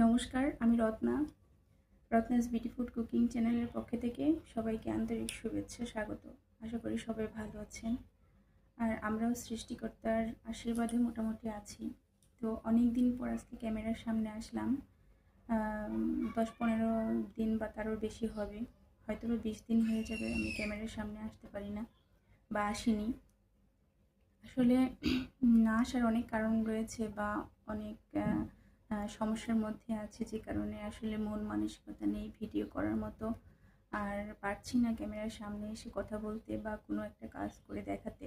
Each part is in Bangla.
নমস্কার, আমি রত্নাস বিউটি ফুড কুকিং চ্যানেলের পক্ষ থেকে সবাইকে আন্তরিক শুভেচ্ছা স্বাগত। আশা করি সবাই ভালো আছেন। আর আমরাও সৃষ্টিকর্তার আশীর্বাদে মোটামুটি আছি। তো অনেক দিন পর আজকে ক্যামেরার সামনে আসলাম। 10-15 দিন বা তারও বেশি হবে, হয়তো 20 দিন হয়ে যাবে আমি ক্যামেরার সামনে আসতে পারি না বা আসিনি। আসলে না আসার অনেক কারণ রয়েছে বা অনেক সমস্যার মধ্যে আছে, যে কারণে আসলে মন মানসিকতা নেই ভিডিও করার মতো। আর পারছি না ক্যামেরার সামনে এসে কথা বলতে বা কোনো একটা কাজ করে দেখাতে।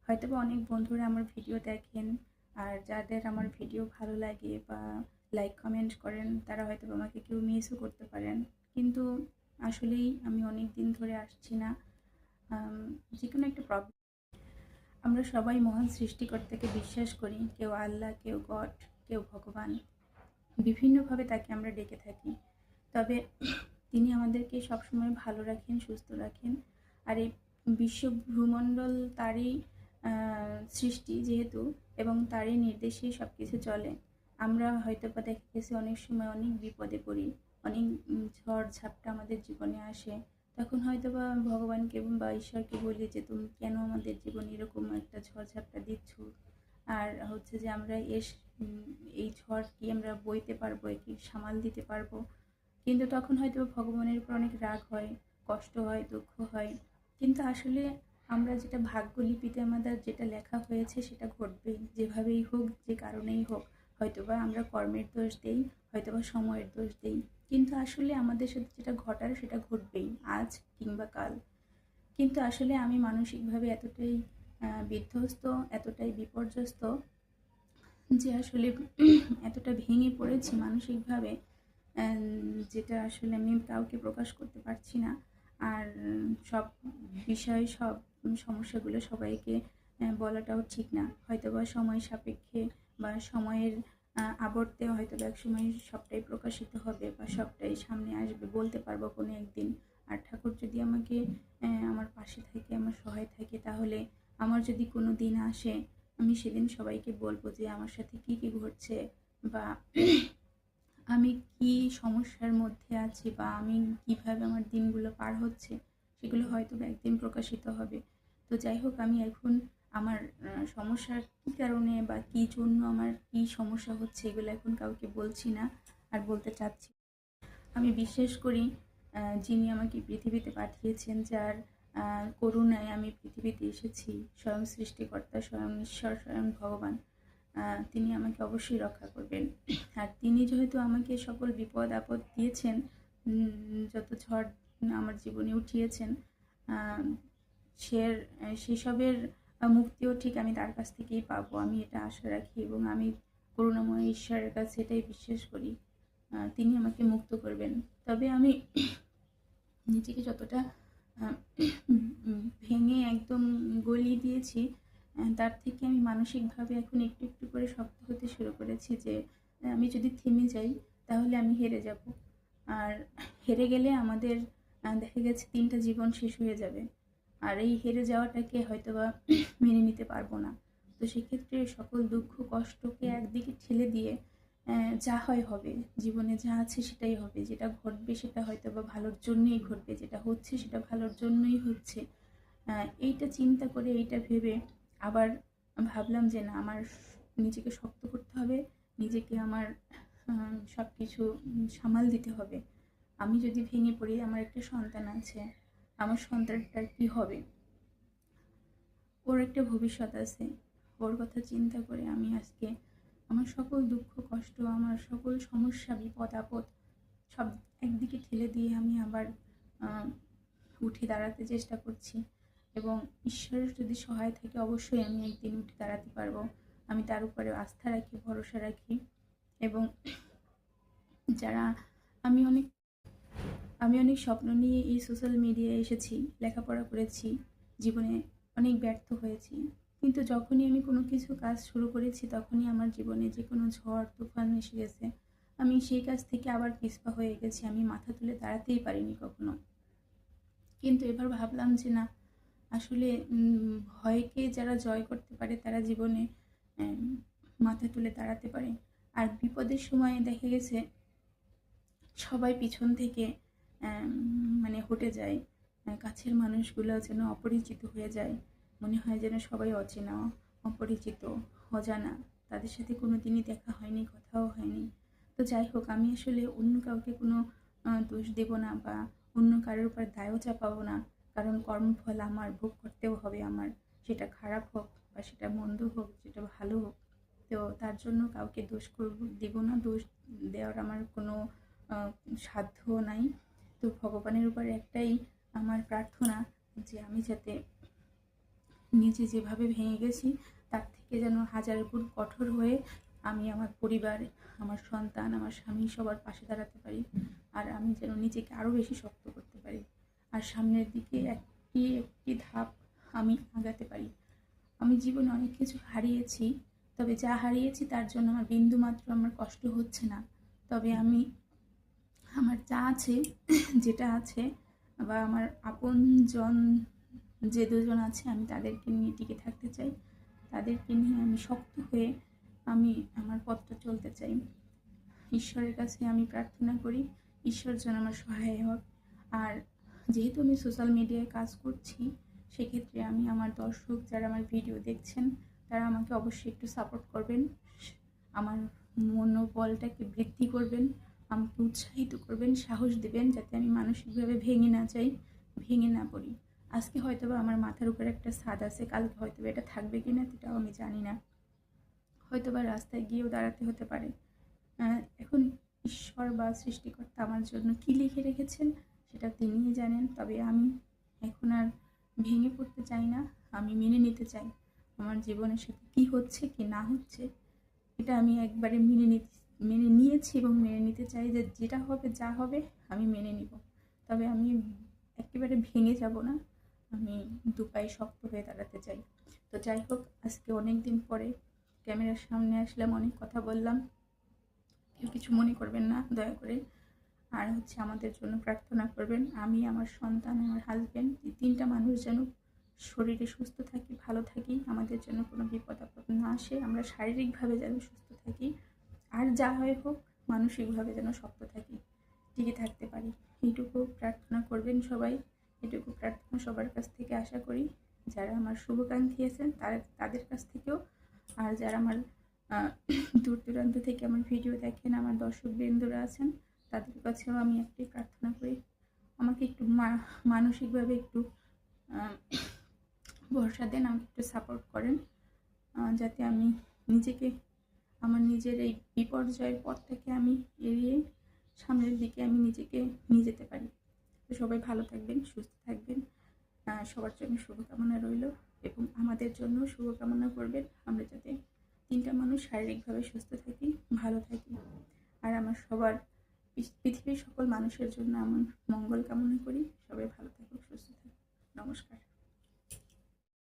হয়তো বা অনেক বন্ধুরা আমার ভিডিও দেখেন, আর যাদের আমার ভিডিও ভালো লাগে বা লাইক কমেন্ট করেন তারা হয়তো আমাকে কেউ মিসও করতে পারেন। কিন্তু আসলেই আমি অনেক দিন ধরে আসছি না। যে কোনো একটা প্রবলেম। আমরা সবাই মহান সৃষ্টিকর্তাকে বিশ্বাস করি, কেউ আল্লাহ, কেউ গড, কেউ ভগবান। বিভিন্নভাবে তাকে আমরা ডেকে থাকি। তবে তিনি আমাদেরকে সবসময় ভালো রাখেন, সুস্থ রাখেন। আর এই বিশ্ব ভূমণ্ডল তারই সৃষ্টি যেহেতু, এবং তারই নির্দেশেই সব কিছু চলে। আমরা হয়তো বা দেখা গেছে অনেক সময় অনেক বিপদে পড়ি, অনেক ঝড় ঝাপটা আমাদের জীবনে আসে। তখন হয়তো বা ভগবানকে বা ঈশ্বরকে বলি যে তুমি কেন আমাদের জীবনে এরকম একটা ঝড় ঝাপটা দিচ্ছ। আর হচ্ছে যে আমরা এই ঝড় কি আমরা বইতে পারবো, কি সামাল দিতে পারবো। কিন্তু তখন হয়তো ভগবানের উপর অনেক রাগ হয়, কষ্ট হয়, দুঃখ হয়। কিন্তু আসলে আমরা যেটা ভাগ্যলিপিতে আমাদের যেটা লেখা হয়েছে সেটা ঘটবেই, যেভাবেই হোক, যে কারণেই হোক। হয়তোবা আমরা কর্মের দোষ দেই, হয়তোবা সময়ের দোষ দেই, কিন্তু আসলে আমাদের সাথে যেটা ঘটার সেটা ঘটবেই, আজ কিংবা কাল। কিন্তু আসলে আমি মানসিকভাবে এতটাই বিধ্বস্ত, এতটাই বিপর্যস্ত যে আসলে এতটা ভেঙে পড়েছি মানসিকভাবে, যেটা আসলে আমি কাউকে প্রকাশ করতে পারছি না। আর সব বিষয়, সব সমস্যাগুলো সবাইকে বলাটাও ঠিক না। হয়তোবা সময় সাপেক্ষে বা সময়ের আবর্তে হয়তো একসময় সবটাই প্রকাশিত হবে বা সবটাই সামনে আসবে, বলতে পারবো কোনো একদিন। আর ঠাকুর যদি আমাকে আমার পাশে থাকে, আমার সহায় থাকে, তাহলে আমার যদি কোনো দিন আসে, আমি সেদিন সবাইকে বলবো যে আমার সাথে কি কি ঘটছে বা আমি কি সমস্যার মধ্যে আছি বা আমি কিভাবে আমার দিনগুলো পার হচ্ছে, সেগুলো হয়তো একদিন প্রকাশিত হবে। তো যাই হোক, আমি এখন আমার সমস্যার কী কারণে বা কী জন্য আমার কী সমস্যা হচ্ছে এগুলো এখন কাউকে বলছি না, আর বলতে চাচ্ছি। আমি বিশ্বাস করি যিনি আমাকে পৃথিবীতে পাঠিয়েছেন, যার করুণায় আমি পৃথিবীতে এসেছি, স্বয়ং সৃষ্টিকর্তা, স্বয়ং ঈশ্বর, স্বয়ং ভগবান, তিনি আমাকে অবশ্যই রক্ষা করবেন। আর তিনি যেহেতু আমাকে সকল বিপদ আপদ দিয়েছেন, যত ঝড় আমার জীবনে উঠিয়েছেন, সে সেসবের মুক্তিও ঠিক আমি তার কাছ থেকেই পাবো, আমি এটা আশা রাখি। এবং আমি করুণাময় ঈশ্বরের কাছে এটাই বিশ্বাস করি, তিনি আমাকে মুক্ত করবেন। তবে আমি নিজেকে যতটা ভেঙে একদম গলিয়ে দিয়েছি, তার থেকে আমি মানসিকভাবে এখন একটু একটু করে শক্ত হতে শুরু করেছি যে আমি যদি থেমে যাই তাহলে আমি হেরে যাব। আর হেরে গেলে আমাদের দেখা গেছে 3টা জীবন শেষ হয়ে যাবে। আর এই হেরে যাওয়াটাকে হয়তোবা মেনে নিতে পারবো না। তো সেক্ষেত্রে সকল দুঃখ কষ্টকে একদিকে ঠেলে দিয়ে যা হয় হবে, জীবনে যা আছে সেটাই হবে, যেটা ঘটবে সেটা হয়তো বা ভালোর জন্যই ঘটবে, যেটা হচ্ছে সেটা ভালোর জন্যই হচ্ছে। এইটা চিন্তা করে, এইটা ভেবে আবার ভাবলাম যে না, আমার নিজেকে শক্ত করতে হবে, নিজেকে আমার সব কিছু সামাল দিতে হবে। আমি যদি ভেঙে পড়ি, আমার একটা সন্তান আছে, আমার সন্তানটার কি হবে, ওর একটা ভবিষ্যৎ আছে। ওর কথা চিন্তা করে আমি আজকে আমার সকল দুঃখ কষ্ট, আমার সকল সমস্যা, বিপদ আপদ সব একদিকে ঠেলে দিয়ে আমি আবার উঠে দাঁড়াতে চেষ্টা করছি। এবং ঈশ্বরের যদি সহায় থাকে, অবশ্যই আমি একদিন উঠে দাঁড়াতে পারবো। আমি তার উপরে আস্থা রাখি, ভরসা রাখি। এবং যারা আমি অনেক আমি অনেক স্বপ্ন নিয়ে এই সোশ্যাল মিডিয়ায় এসেছি, লেখাপড়া করেছি, জীবনে অনেক ব্যর্থ হয়েছি। কিন্তু যখনই আমি কোনো কিছু কাজ শুরু করেছি, তখনই আমার জীবনে যে কোনো ঝড় তুফান এসে গেছে। আমি সেই কাজ থেকে আবার পিছপা হয়ে গেছি, আমি মাথা তুলে দাঁড়াতেই পারিনি কখনো। কিন্তু এবার ভাবলাম যে না, আসলে ভয়কে যারা জয় করতে পারে তারা জীবনে মাথা তুলে দাঁড়াতে পারে। আর বিপদের সময় দেখা গেছে সবাই পিছন থেকে মানে হটে যায়, কাছের মানুষগুলো যেন অপরিচিত হয়ে যায়, মনে হয় যেন সবাই অচেনা, অপরিচিত, অজানা, তাদের সাথে কোনো দিনই দেখা হয়নি, কথাও হয়নি। তো যাই হোক, আমি আসলে অন্য কাউকে কোনো দোষ দেব না বা অন্য কারোর উপর দায়ও চাপাবো না, কারণ কর্মফল আমার ভোগ করতেও হবে আমার, সেটা খারাপ হোক বা সেটা মন্দ হোক, সেটা ভালো হোক। তো তার জন্য কাউকে দোষ দেব না, দোষ দেওয়ার আমার কোনো সাধ্য নাই। তো ভগবানের উপর একটাই আমার প্রার্থনা যে আমি যাতে নিজে যেভাবে ভেঙে গেছি তার থেকে যেন হাজার গুণ কঠোর হয়ে আমি আমার পরিবার, আমার সন্তান, আমার স্বামী সবার পাশে দাঁড়াতে পারি, আর আমি যেন নিজেকে আরও বেশি শক্ত করতে পারি, আর সামনের দিকে একটি একটি ধাপ আমি আগাতে পারি। আমি জীবনে অনেক কিছু হারিয়েছি, তবে যা হারিয়েছি তার জন্য আমার বিন্দুমাত্র আমার কষ্ট হচ্ছে না। তবে আমি আমার যা আছে যেটা আছে বা আমার আপনজন যে দুজন আছে আমি তাদেরকে নিয়ে টিকে থাকতে চাই, তাদেরকে নিয়ে আমি শক্ত হয়ে আমি আমার পথটা চলতে চাই। ঈশ্বরের কাছে আমি প্রার্থনা করি ঈশ্বর যেন আমার সহায় হোক। আর যেহেতু আমি সোশ্যাল মিডিয়ায় কাজ করছি, সেক্ষেত্রে আমি আমার দর্শক যারা আমার ভিডিও দেখছেন তারা আমাকে অবশ্যই একটু সাপোর্ট করবেন, আমার মনোবলটাকে বৃদ্ধি করবেন, আমাকে উৎসাহিত করবেন, সাহস দেবেন যাতে আমি মানসিকভাবে ভেঙে না যাই, ভেঙে না পড়ি। আজকে হয়তোবা আমার মাথার উপর একটা ছাদ আছে, কালকে হয়তোবা এটা থাকবে কিনা সেটাও আমি জানি না, হয়তোবা রাস্তায় গিয়েও দাঁড়াতে হতে পারে। এখন ঈশ্বর বা সৃষ্টিকর্তা আমার জন্য কী লিখে রেখেছেন সেটা তিনিই জানেন। তবে আমি এখন আর ভেঙে পড়তে চাই না, আমি মেনে নিতে চাই আমার জীবনের সাথে কী হচ্ছে কি না হচ্ছে, এটা আমি একবারে মেনে নিয়েছি এবং মেনে নিতে চাই যে যেটা হবে যা হবে আমি মেনে নিব। তবে আমি একেবারে ভেঙে যাব না, আমি দু পায়ে শক্ত হয়ে দাঁড়াতে চাই। তো যাই হোক, আজকে অনেক দিন পরে ক্যামেরার সামনে আসলাম, অনেক কথা বললাম, কেউ কিছু মনে করবেন না দয়া করে। আর হচ্ছে আমাদের জন্য প্রার্থনা করবেন, আমি, আমার সন্তান, আমার হাজব্যান্ড, এই তিনটা মানুষ যেন শরীরে সুস্থ থাকি, ভালো থাকি, আমাদের জন্য কোনো বিপদ আপদ না আসে, আমরা শারীরিকভাবে যেন সুস্থ থাকি, আর যা হয় হোক মানসিকভাবে যেন শক্ত থাকি, টিকে থাকতে পারি। এইটুকু প্রার্থনা করবেন সবাই, এটুকু প্রার্থনা সবার কাছ থেকে আশা করি, যারা আমার শুভকাঙ্ক্ষী আছেন তাদের কাছ থেকেও, আর যারা আমার দূর দূরান্ত থেকে আমার ভিডিও দেখেন, আমার দর্শকবৃন্দরা আছেন, তাদের কাছেও আমি একটাই প্রার্থনা করি, আমাকে একটু মানসিকভাবে একটু ভরসা দেন, আমাকে একটু সাপোর্ট করেন, যাতে আমি নিজেকে, আমার নিজের এই বিপর্যয়ের পথটাকে আমি এড়িয়ে সামনের দিকে আমি নিজেকে নিয়ে যেতে পারি। তো সবাই ভালো থাকবেন, সুস্থ থাকবেন, সবার জন্য শুভকামনা রইল, এবং আমাদের জন্য শুভকামনা করবেন, আমরা যাতে তিনটা মানুষ শারীরিকভাবে সুস্থ থাকি, ভালো থাকি। আর আমার সবার পৃথিবীর সকল মানুষের জন্য আমার মঙ্গল কামনা করি, সবাই ভালো থাকুক, সুস্থ থাকুক। নমস্কার।